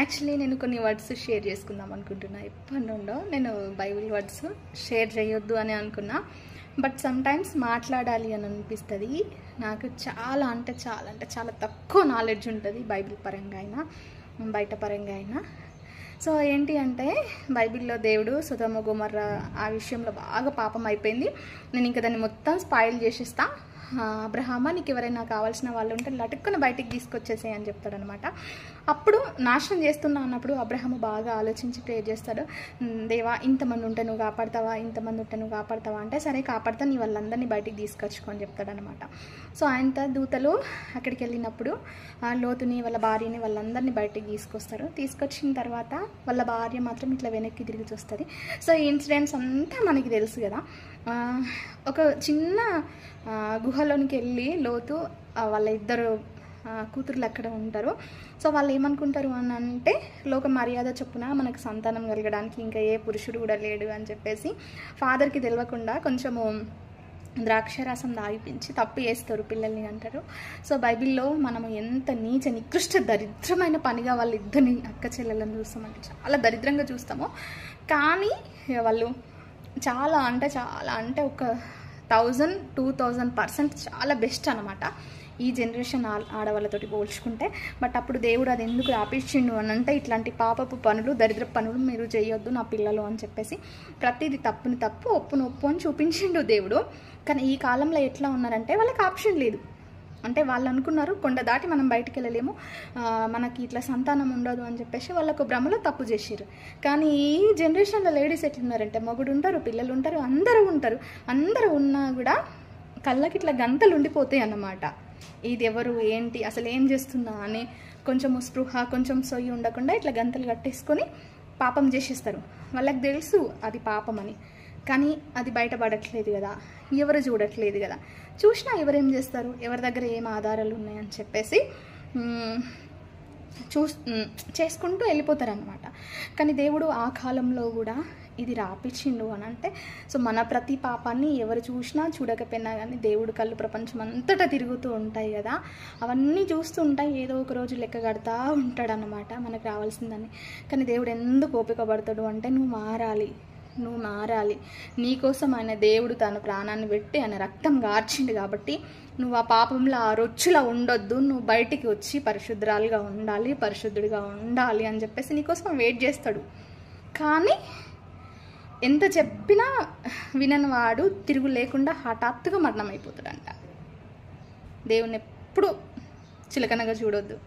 Actually నేను కొన్ని words share చేసుకుందాం అనుకుంటున్నా. ఎప్పటి నుండో నేను బైబిల్ వర్డ్స్ షేర్ చేయొద్దు అని అనుకున్నా, బట్ సమ్టైమ్స్ మాట్లాడాలి అని అనిపిస్తుంది. నాకు చాలా తక్కువ నాలెడ్జ్ ఉంటుంది బైబిల్ పరంగా అయినా బయట పరంగా అయినా. సో ఏంటి అంటే బైబిల్లో దేవుడు సొదొమ గొమొర్రా ఆ విషయంలో బాగా పాపం అయిపోయింది. నేను ఇంకా దాన్ని మొత్తం స్పాయిల్ చేసేస్తా. అబ్రహామా, నీకు ఎవరైనా కావాల్సిన వాళ్ళు ఉంటే లటుక్కున బయటికి తీసుకొచ్చేసేయి అని చెప్తాడనమాట. అప్పుడు నాశనం చేస్తున్నా అన్నప్పుడు అబ్రహాము బాగా ఆలోచించి ప్రేయర్ చేస్తాడు. దేవా, ఇంతమంది ఉంటే నువ్వు కాపాడతావా, ఇంతమంది ఉంటే నువ్వు కాపాడతావా అంటే, సరే కాపాడతా, నీ వాళ్ళందరినీ బయటికి తీసుకొచ్చుకొని చెప్తాడనమాట. సో ఆయనతో దూతలు అక్కడికి వెళ్ళినప్పుడు లోతుని వాళ్ళ భార్యని వాళ్ళందరినీ బయటికి తీసుకొస్తారు. తీసుకొచ్చిన తర్వాత వాళ్ళ భార్య మాత్రం ఇట్లా వెనక్కి తిరిగి చూస్తుంది. సో ఈ ఇన్సిడెంట్స్ అంతా మనకి తెలుసు కదా. ఒక చిన్న గుహలోనికి వెళ్ళి లోతు వాళ్ళ ఇద్దరు కూతురులు అక్కడ ఉంటారు. సో వాళ్ళు ఏమనుకుంటారు అని అంటే, లోక మర్యాద చొప్పున మనకు సంతానం కలగడానికి ఇంకా ఏ పురుషుడు కూడా లేడు అని చెప్పేసి ఫాదర్కి తెలియకుండా కొంచెము ద్రాక్షరసం తాగిపించి తప్పు చేస్తారు పిల్లల్ని అంటారు. సో బైబిల్లో మనము ఎంత నికృష్ట దరిద్రమైన పనిగా వాళ్ళిద్దరిని అక్క చెల్లెలను చూస్తామంటే చాలా దరిద్రంగా చూస్తాము. కానీ వాళ్ళు చాలా అంటే ఒక 1000-2000% చాలా బెస్ట్ అనమాట ఈ జనరేషన్ ఆడవాళ్ళతోటి పోల్చుకుంటే. బట్ అప్పుడు దేవుడు అది ఎందుకు ఆపేసిండు అని అంటే, ఇట్లాంటి పాపపు పనులు, దరిద్ర పనులు మీరు చేయొద్దు నా పిల్లలు అని చెప్పేసి ప్రతిదీ తప్పుని తప్పు, ఒప్పును ఒప్పు అని చూపించిండు దేవుడు. కానీ ఈ కాలంలో ఎట్లా ఉన్నారంటే వాళ్ళకి ఆప్షన్ లేదు. అంటే వాళ్ళు అనుకున్నారు కొండ దాటి మనం బయటికి వెళ్ళలేము, మనకి ఇట్లా సంతానం ఉండదు అని చెప్పేసి వాళ్ళకు భ్రమలో తప్పు చేసారు. కానీ ఈ జనరేషన్లో లేడీస్ ఎట్లున్నారంటే, మొగుడు ఉంటారు, పిల్లలు ఉంటారు, అందరూ ఉన్నా కూడా కళ్ళకి ఇట్లా గంతలు ఉండిపోతాయి అన్నమాట. ఇది ఎవరు, ఏంటి, అసలు ఏం చేస్తున్నా అని కొంచెం స్పృహ, కొంచెం సొయ్యి ఉండకుండా ఇట్లా గంతలు కట్టేసుకొని పాపం చేసేస్తారు. వాళ్ళకి తెలుసు అది పాపం అని, కానీ అది బయటపడట్లేదు కదా, ఎవరు చూడట్లేదు కదా. చూసినా ఎవరేం చేస్తారు, ఎవరి దగ్గర ఏం ఆధారాలు ఉన్నాయని చెప్పేసి చేసుకుంటూ వెళ్ళిపోతారనమాట. కానీ దేవుడు ఆ కాలంలో కూడా ఇది రాపిచ్చిండు అని అంటే, సో మన ప్రతి పాపాన్ని ఎవరు చూసినా చూడకపోయినా కానీ దేవుడు కళ్ళు ప్రపంచం అంతటా తిరుగుతూ ఉంటాయి కదా, అవన్నీ చూస్తూ ఉంటాయి. ఏదో ఒక రోజు లెక్క కడతా ఉంటాడనమాట మనకు రావాల్సిందని. కానీ దేవుడు ఎందుకు ఓపిక పడతాడు అంటే, నువ్వు మారాలి, నీకోసం ఆయన దేవుడు తన ప్రాణాన్ని పెట్టి ఆయన రక్తం గార్చిండు కాబట్టి నువ్వు ఆ పాపంలో ఆ రొచ్చులా ఉండొద్దు, నువ్వు బయటికి వచ్చి పరిశుద్ధుడిగా ఉండాలి అని చెప్పేసి నీకోసం వెయిట్ చేస్తాడు. కానీ ఎంత చెప్పినా వినని వాడు తిరుగు లేకుండా హఠాత్తుగా మరణం అయిపోతాడంట. దేవుని ఎప్పుడు చులకనగా చూడొద్దు.